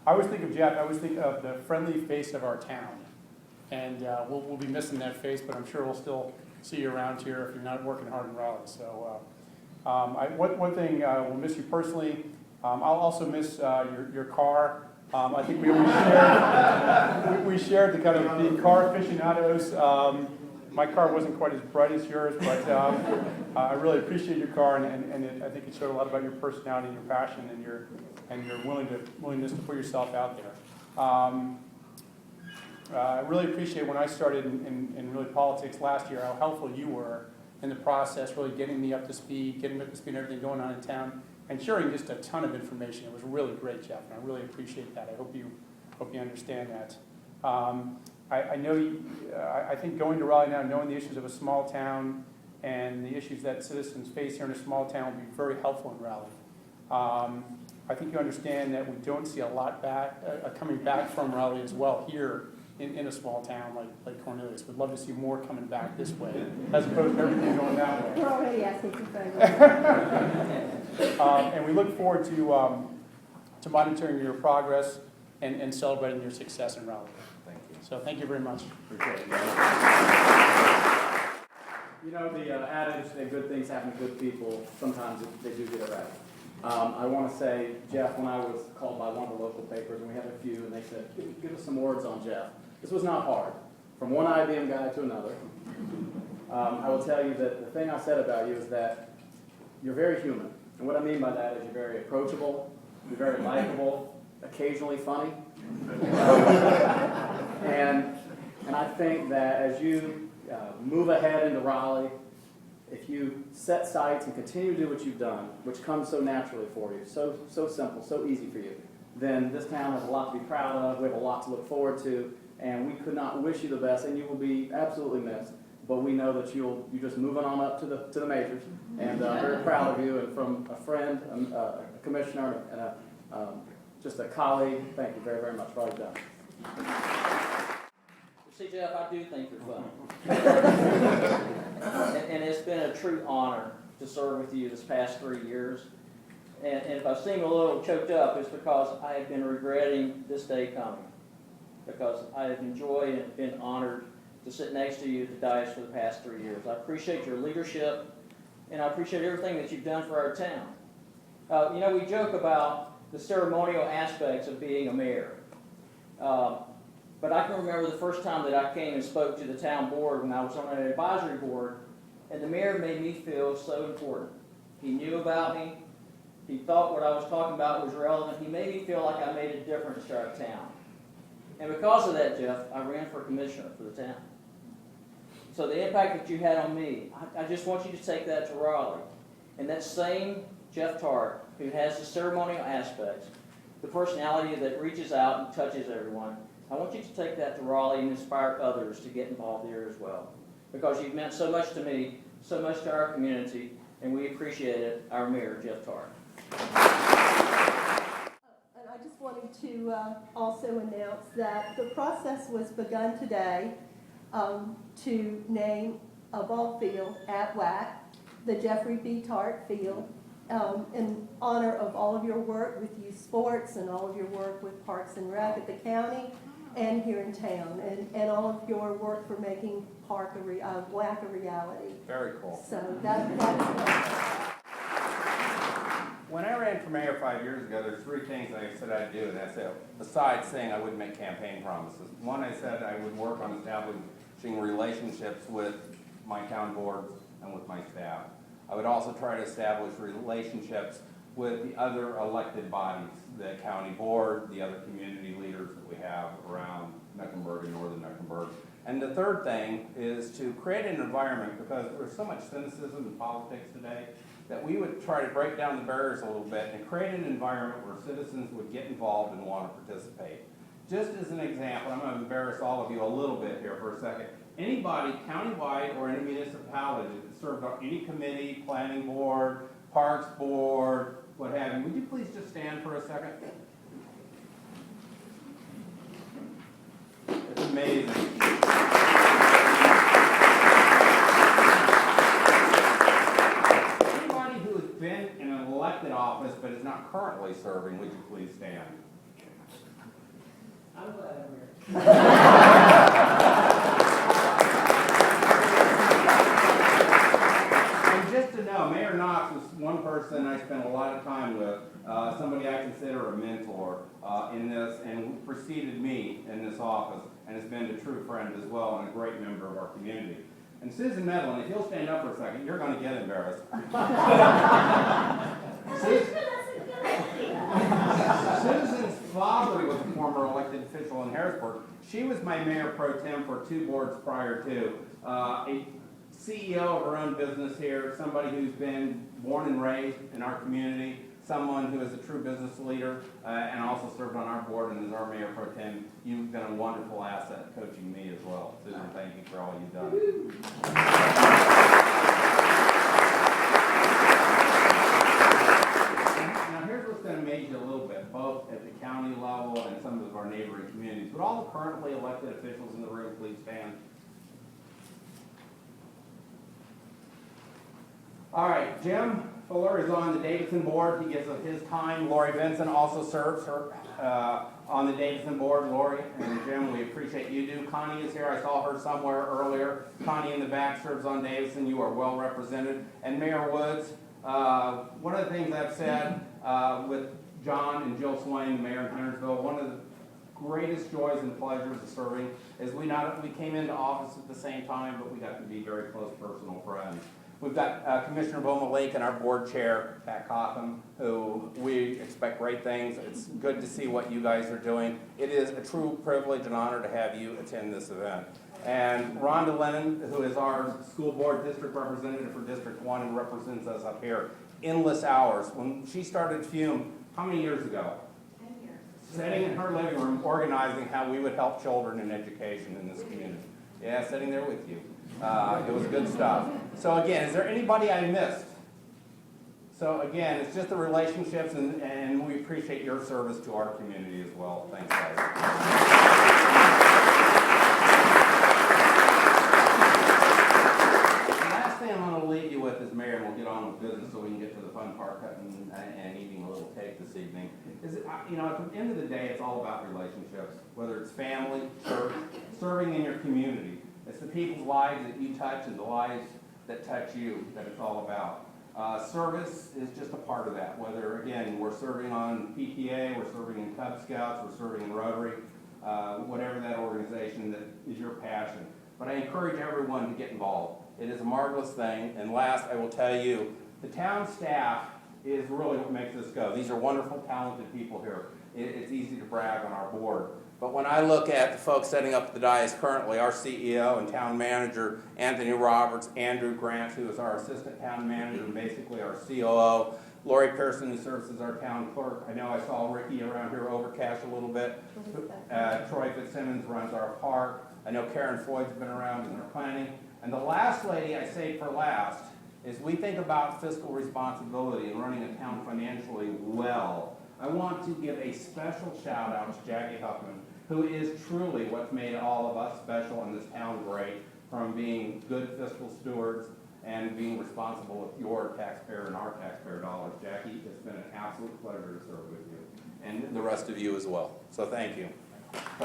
I always think of Jeff, I always think of the friendly face of our town. And we'll be missing that face, but I'm sure we'll still see you around here if you're not working hard in Raleigh. So one thing, we'll miss you personally. I'll also miss your car. I think we shared the kind of the car aficionados. My car wasn't quite as bright as yours, but I really appreciate your car, and I think it showed a lot about your personality and your passion and your willingness to put yourself out there. I really appreciate when I started in really politics last year, how helpful you were in the process, really getting me up to speed, and everything going on in town, and sharing just a ton of information. It was really great, Jeff, and I really appreciate that. I hope you understand that. I know I think going to Raleigh now, knowing the issues of a small town and the issues that citizens face here in a small town will be very helpful in Raleigh. I think you understand that we don't see a lot coming back from Raleigh as well here in a small town like Cornelius. We'd love to see more coming back this way, as opposed to everything going that way. We're already asking for favors. And we look forward to monitoring your progress and celebrating your success in Raleigh. Thank you. So thank you very much. Appreciate it. You know, the adage that good things happen to good people, sometimes they do get it right. I want to say, Jeff, when I was called by one of the local papers, and we had a few, and they said, give us some words on Jeff. This was not hard. From one IBM guy to another. I will tell you that the thing I said about you is that you're very human. And what I mean by that is you're very approachable, you're very likable, occasionally funny. And I think that as you move ahead into Raleigh, if you set sights and continue to do what you've done, which comes so naturally for you, so simple, so easy for you, then this town has a lot to be proud of, we have a lot to look forward to, and we could not wish you the best, and you will be absolutely missed. But we know that you're just moving on up to the majors, and very proud of you, and from a friend, a commissioner, and just a colleague, thank you very, very much for all you've done. See, Jeff, I do think you're funny. and it's been a true honor to serve with you this past 3 years. And if I seem a little choked up, it's because I have been regretting this day coming. Because I have enjoyed and been honored to sit next to you at the dais for the past 3 years. I appreciate your leadership, and I appreciate everything that you've done for our town. You know, we joke about the ceremonial aspects of being a mayor. But I can remember the first time that I came and spoke to the town board when I was on an advisory board, and the mayor made me feel so important. He knew about me. He thought what I was talking about was relevant. He made me feel like I made a difference to our town. And because of that, Jeff, I ran for commissioner for the town. So the impact that you had on me, I just want you to take that to Raleigh. And that same Jeff Tarte, who has the ceremonial aspects, the personality that reaches out and touches everyone, I want you to take that to Raleigh and inspire others to get involved there as well. Because you've meant so much to me, so much to our community, and we appreciate it, our mayor, Jeff Tarte. And I just wanted to also announce that the process was begun today to name a ball field at WAC, the Jeffrey B. Tarte Field, in honor of all of your work with youth sports and all of your work with Parks and Rec at the county and here in town, and all of your work for making WAC a reality. Very cool. So that's When I ran for mayor 5 years ago, there's 3 things I said I'd do, and that's it. Besides saying I wouldn't make campaign promises. One, I said I would work on establishing relationships with my town boards and with my staff. I would also try to establish relationships with the other elected bodies, the county board, the other community leaders that we have around Mecklenburg and northern Mecklenburg. And the third thing is to create an environment, because there's so much cynicism in politics today, that we would try to break down the barriers a little bit and create an environment where citizens would get involved and want to participate. Just as an example, I'm going to embarrass all of you a little bit here for a second. Anybody, countywide or any municipality that served on any committee, planning board, parks board, what have you, would you please just stand for a second? It's amazing. Anybody who has been in an elected office but is not currently serving, would you please stand? And just to know, Mayor Knox was one person I spent a lot of time with, somebody I consider a mentor in this, and preceded me in this office, and has been a true friend as well, and a great member of our community. And Susan Medlin, if you'll stand up for a second, you're going to get embarrassed. Susan's father was a former elected official in Harrisburg. She was my mayor pro tem for 2 boards prior to. A CEO of her own business here, somebody who's been born and raised in our community, someone who is a true business leader, and also served on our board and is our mayor pro tem. You've been a wonderful asset coaching me as well. Susan, thank you for all you've done. Now here's what's going to amaze you a little bit, both at the county level and some of our neighboring communities. Would all the currently elected officials in the room please stand? All right, Jim Fuller is on the Davidson board. He gives of his time. Lori Benson also serves her on the Davidson board. Lori and Jim, we appreciate you do. Connie is here. I saw her somewhere earlier. Connie in the back serves on Davidson. You are well represented. And Mayor Woods, one of the things I've said with John and Jill Swain, the mayor in Huntersville, one of the greatest joys and pleasures of serving is we came into office at the same time, but we got to be very close personal friends. We've got Commissioner Bowman Lake and our board chair, Pat Cotham, who we expect great things. It's good to see what you guys are doing. It is a true privilege and honor to have you attend this event. And Rhonda Lennon, who is our school board district representative for District 1 and represents us up here, endless hours. When she started Fume, how many years ago? 10 years. Sitting in her living room, organizing how we would help children in education in this community. Yeah, sitting there with you. It was good stuff. So again, is there anybody I missed? So again, it's just the relationships, and we appreciate your service to our community as well. Thanks, guys. The last thing I'm going to leave you with is, Mayor, and we'll get on with business so we can get to the fun part, cutting and eating a little cake this evening. Is it, you know, at the end of the day, it's all about relationships, whether it's family, church, serving in your community. It's the people's lives that you touch and the lives that touch you that it's all about. Service is just a part of that, whether, again, we're serving on PTA, we're serving in Cub Scouts, we're serving in Rotary, whatever that organization that is your passion. But I encourage everyone to get involved. It is a marvelous thing. And last, I will tell you, the town staff is really what makes this go. These are wonderful, talented people here. It's easy to brag on our board. But when I look at the folks setting up the dais currently, our CEO and town manager, Anthony Roberts, Andrew Grant, who is our assistant town manager and basically our COO, Lori Pearson, who serves as our town clerk. I know I saw Ricky around here overcash a little bit. Troy Fitzsimmons runs our park. I know Karen Floyd's been around in our planning. And the last lady I saved for last is we think about fiscal responsibility and running a town financially well. I want to give a special shout out to Jackie Huffman, who is truly what's made all of us special and this town great, from being good fiscal stewards and being responsible with your taxpayer and our taxpayer dollars. Jackie, it's been an absolute pleasure to serve with you, and the rest of you as well. So thank you. So